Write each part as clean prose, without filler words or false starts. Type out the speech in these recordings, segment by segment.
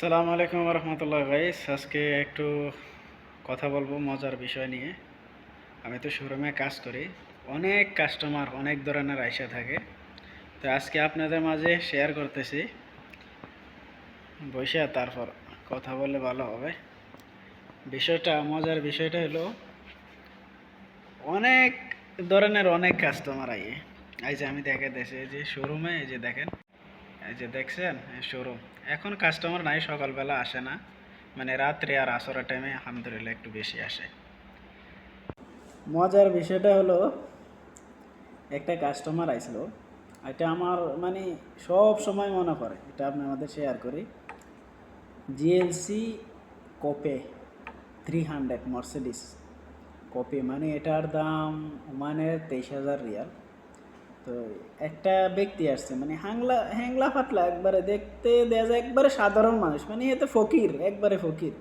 আসসালামু আলাইকুম রহমতুল্লাহ গাইস। আজকে একটু কথা বলবো মজার বিষয় নিয়ে। আমি তো শোরুমে কাজ করি, অনেক কাস্টমার অনেক ধরনের আইসা থাকে। তো আজকে আপনাদের মাঝে শেয়ার করতেছি, বসে তারপর কথা বললে ভালো হবে। মজার বিষয়টা হলো, অনেক ধরনের অনেক কাস্টমার এই যে আমি দেখাইতেছি, এই যে শোরুমে, এই যে দেখেন, এই যে দেখছেন শোরুম। এখন কাস্টমার নাই, সকালবেলা আসে না, মানে রাত্রে আর আসরের টাইমে আলহামদুলিল্লাহ একটু বেশি আসে। মজার বিষয়টা হলো, একটা কাস্টমার আইছিল, এটা আমার মানে সব সময় মনে পড়ে, এটা আপনি আমাদের শেয়ার করি। জিএলসি কোপে 300 মার্সিডিস কোপে, মানে এটার দাম ওমানের 23,000 রিয়াল। তো একটা ব্যক্তি আসছে, মানে হ্যাংলা হ্যাংলা ফাটলা, একবারে দেখতে দেয়া যায় একবারে সাধারণ মানুষ, মানে এতে ফকির, একবারে ফকির।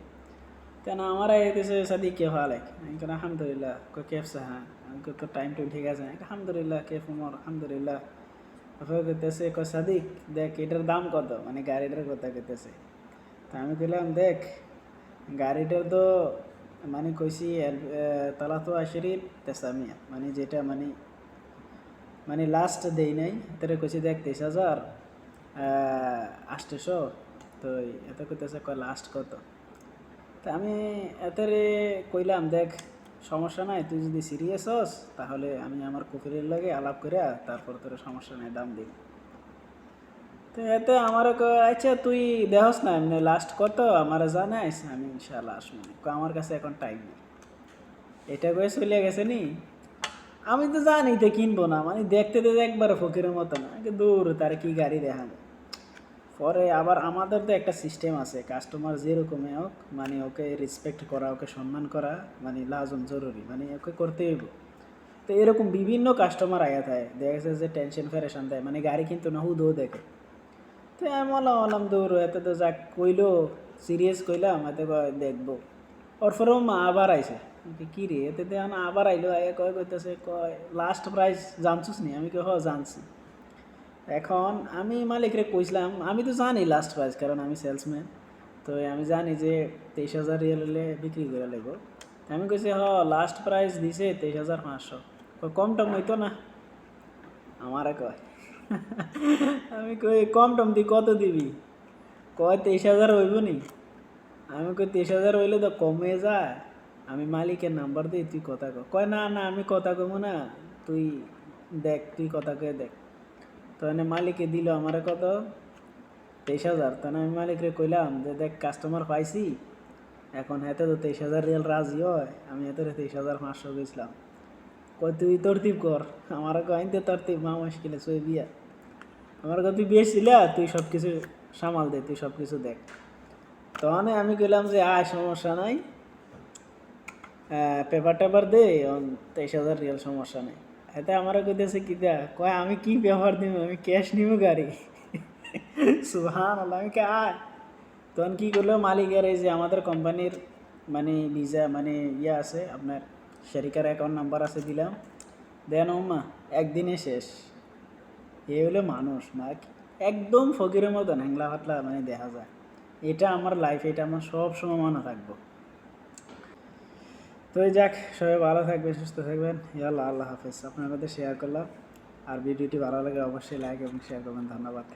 কেন আমার আইতেছে সাদিক কে ভালো আমি কেন আলহামদুলিল্লাহ কই কেফসে, হ্যাঁ আমি তো টাইম টাইম ঠিক আছে আলহামদুলিল্লাহ, কেফ উমর আলহামদুলিল্লাহ। তারপরে কইতেছে কই সাদিক দেখ এটার দাম কত, মানে গাড়িটার কথা কইতেছে। তা আমি কইলাম দেখ গাড়িটার তো মানে কইছি তালা তো আশিরি তেসামিয়া, মানে যেটা মানে মানে লাস্ট দেই নাই তারে কইছি দেখ 23,800। তো এত কইতেছে কয় লাস্ট কত। তা আমি এতারে কইলাম দেখ সমস্যা নাই, তুই যদি সিরিয়াস হস তাহলে আমি আমার কুফিরের লাগে আলাপ করে তারপর তোর সমস্যা নাই দাম দিব। তো এতে আমার আচ্ছা তুই দেহস না এমনি লাস্ট কত আমার জানাইস, আমি ইনশাল্লাহ আসবো, আমার কাছে এখন টাইম নেই। এটা করে চলে গেছে নি। আমি তো জানি তো কিনবো না, মানে দেখতে তো একবার ফকিরের মতো না, দূর তার কি গাড়ি দেখাবো। পরে আবার আমাদের তো একটা সিস্টেম আছে, কাস্টমার যেরকমই হোক মানে ওকে রেসপেক্ট করা, ওকে সম্মান করা মানে লাজম জরুরি, মানে ওকে করতেই হইব। তো এরকম বিভিন্ন কাস্টমার আয়া থাকে, দেখা যাচ্ছে যে টেনশন ফেরেশান দেয়, মানে গাড়ি কিন্তু না হুদো দেখে। তো আমি বললাম দৌড় এত তো যাক কইলো, সিরিয়াস কইলাম এতে দেখবো। ওর পরেও মা আবার আইসে, কি রে এতে দেখ আবার আইলো, আয়া কয় কইতেছে কয় লাস্ট প্রাইস জানছিস নি, আমি কই হ জানছি। এখন আমি মালিকরে কইছিলাম আমি তো জানি লাস্ট প্রাইস, কারণ আমি সেলসম্যান। তো আমি জানি যে 23,000 রিয়াল হলে বিক্রি করে লাগবো। আমি কইছি লাস্ট প্রাইস দিছে 23,500। কম টম হইতো না আমারে কয়। আমি কই কম টম দি কত দিবি, কয় 23,000 হইব নি। আমি কই 23,000 হইলে তো কমে যায়, আমি মালিকের নাম্বার দিই তুই কথা কয় না না আমি কথা কমু না, তুই দেখ তুই কথা কয়ে দেখ। তো এনে মালিকে দিল আমার কত 23,000। তখন আমি মালিকরে কইলাম যে দেখ কাস্টমার পাইছি, এখন হাতে তো 23,000 রিয়াল রাজি হয়, আমি হাতে 23,500 গেছিলাম। কই তুই তরতিব কর, আমার আইনতে তরতিব মা মুশকিলে সই বিয়া। আমার কত তুই বিয়েছিলা, তুই সব কিছু সামাল দে, তুই সব কিছু দেখ। তখন আমি কইলাম যে আয় সমস্যা নাই, পেপার টেপার দে, 23,000 রিয়াল সমস্যা নেই। এতে আমার কইতেছে কি দেয়া কয় আমি কি পেপার দিব, আমি ক্যাশ নিব গাড়ি। সুবহান আল্লাহ, আমি কে আয়। তখন কী করলো মালিকের এই যে আমাদের কোম্পানির মানে ভিসা মানে ইয়ে আছে আপনার, শেরিকার অ্যাকাউন্ট নাম্বার আছে, দিলাম দেন ওমা একদিনে শেষ। এ হলো মানুষ না, একদম ফকিরের মতন হ্যাংলা ফাটলা মানে দেখা যায়। এটা আমার লাইফে, এটা আমার সব সময় মনে থাকবো। তো এই যাক, সবাই ভালো থাকবেন, সুস্থ থাকবেন, ইয়াল্লাহ আল্লাহ হাফেজ। আপনার মধ্যে শেয়ার করলাম, আর ভিডিওটি ভালো লাগে অবশ্যই লাইক এবং শেয়ার করবেন। ধন্যবাদ।